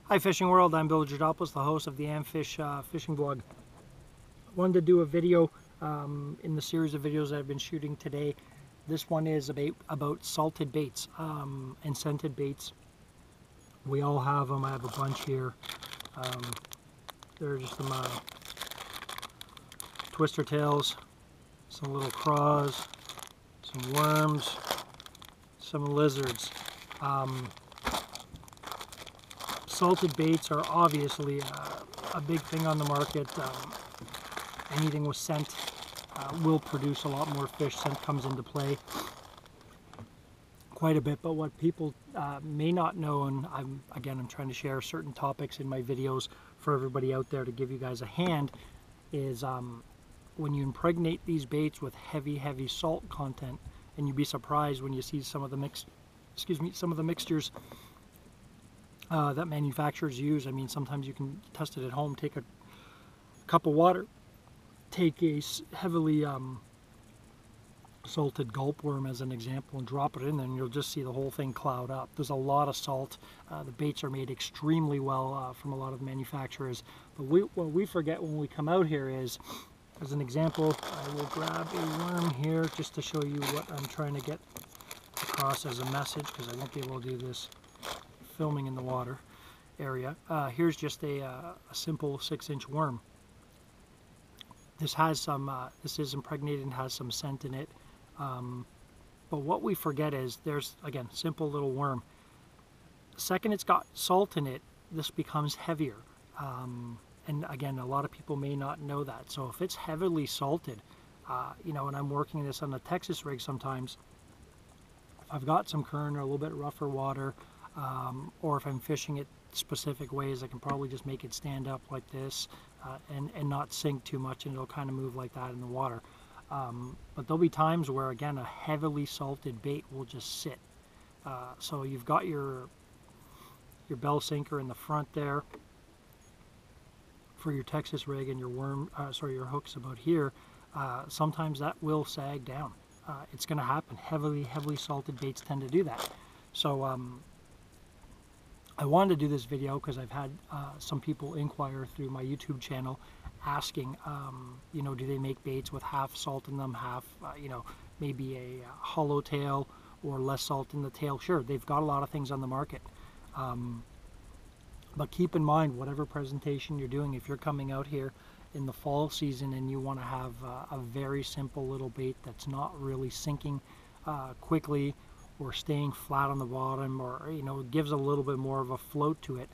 Hi fishing world, I'm Bill Georgopoulos, the host of the AMFisH fishing blog. Wanted to do a video in the series of videos that I've been shooting today. This one is about salted baits and scented baits. We all have them. I have a bunch here. There are just some twister tails, some little craws, some worms, some lizards. Salted baits are obviously a big thing on the market. Anything with scent will produce a lot more fish. Scent comes into play quite a bit, but what people may not know, and I'm trying to share certain topics in my videos for everybody out there to give you guys a hand, is when you impregnate these baits with heavy salt content, and you'd be surprised when you see some of the mixtures that manufacturers use. I mean, sometimes you can test it at home. Take a cup of water, take a heavily salted gulp worm as an example, and drop it in there, and you'll just see the whole thing cloud up. There's a lot of salt. The baits are made extremely well from a lot of manufacturers. But what we forget when we come out here is, as an example, I will grab a worm here just to show you what I'm trying to get across as a message, because I won't be able to do this filming in the water area. Here's just a simple 6-inch worm. This has some, this is impregnated and has some scent in it. But what we forget is there's, again, simple little worm. The second it's got salt in it, this becomes heavier. And again, a lot of people may not know that. So if it's heavily salted, you know, and I'm working this on a Texas rig sometimes, if I've got some current or a little bit rougher water, or if I'm fishing it specific ways, I can probably just make it stand up like this and not sink too much, and it'll kind of move like that in the water. But there'll be times where, again, a heavily salted bait will just sit. So you've got your bell sinker in the front there for your Texas rig, and your your hooks about here. Sometimes that will sag down. It's going to happen. Heavily salted baits tend to do that. So I wanted to do this video because I've had some people inquire through my YouTube channel asking, you know, do they make baits with half salt in them, half, you know, maybe a hollow tail or less salt in the tail? Sure, they've got a lot of things on the market. But keep in mind, whatever presentation you're doing, if you're coming out here in the fall season and you want to have a very simple little bait that's not really sinking quickly, or staying flat on the bottom, or, you know, gives a little bit more of a float to it.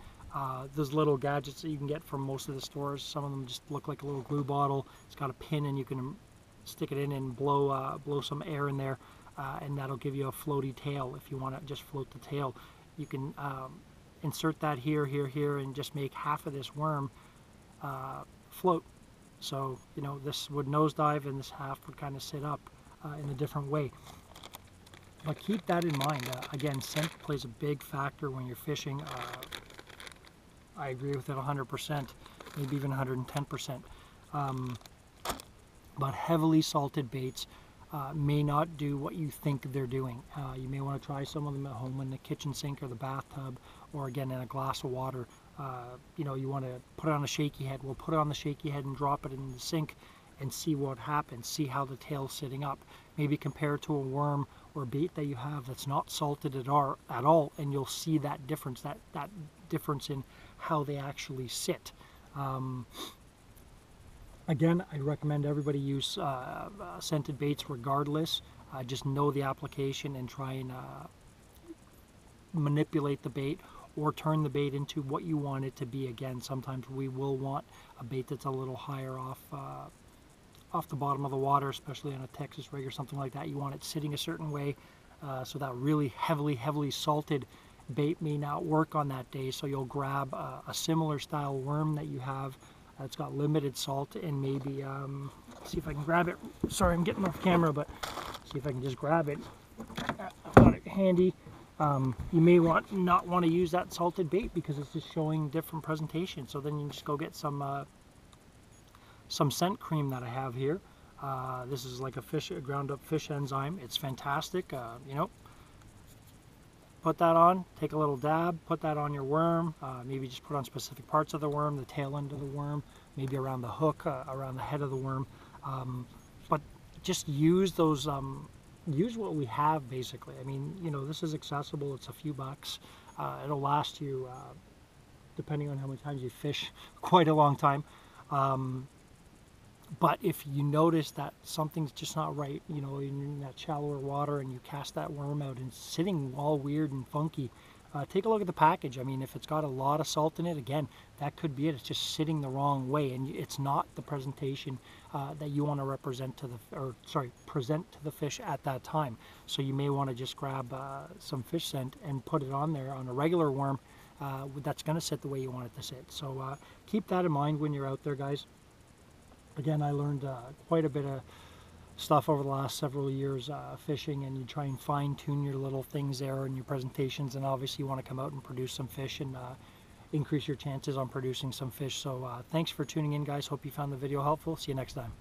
There's little gadgets that you can get from most of the stores. Some of them just look like a little glue bottle. It's got a pin, and you can stick it in and blow some air in there, and that'll give you a floaty tail. If you want to just float the tail, you can insert that here, and just make half of this worm float. So, you know, this would nosedive, and this half would kind of sit up in a different way. But keep that in mind. Again, scent plays a big factor when you're fishing. I agree with it 100%, maybe even 110%. But heavily salted baits may not do what you think they're doing. You may want to try some of them at home in the kitchen sink or the bathtub, or again in a glass of water. You know, you want to put it on a shaky head. We'll put it on the shaky head and drop it in the sink and see what happens, see how the tail's sitting up. Maybe compare it to a worm or bait that you have that's not salted at all, and you'll see that difference, that difference in how they actually sit. Again, I recommend everybody use scented baits regardless. Just know the application and try and manipulate the bait, or turn the bait into what you want it to be. Again, sometimes we will want a bait that's a little higher off the bottom of the water, especially on a Texas rig or something like that. You want it sitting a certain way, so that really heavily salted bait may not work on that day. So you'll grab a similar style worm that you have that's got limited salt, and maybe see if I can grab it. Sorry, I'm getting off camera, but see if I can just grab it. I've got it handy. You may not want to use that salted bait because it's just showing different presentation. So then you just go get some scent cream that I have here. This is like a ground up fish enzyme. It's fantastic. You know, put that on, take a little dab, put that on your worm, maybe just put on specific parts of the worm, the tail end of the worm, maybe around the hook, around the head of the worm. But just use those, use what we have basically. I mean, you know, this is accessible, it's a few bucks. It'll last you, depending on how many times you fish, quite a long time. But if you notice that something's just not right, you know, in that shallower water and you cast that worm out and it's sitting all weird and funky, take a look at the package. I mean, if it's got a lot of salt in it, again, that could be it. It's just sitting the wrong way, and it's not the presentation that you want to present to the fish at that time. So you may want to just grab some fish scent and put it on there on a regular worm that's going to sit the way you want it to sit. So keep that in mind when you're out there, guys. Again, I learned quite a bit of stuff over the last several years fishing, and you try and fine-tune your little things there in your presentations, and obviously you want to come out and produce some fish and increase your chances on producing some fish. So thanks for tuning in, guys. Hope you found the video helpful. See you next time.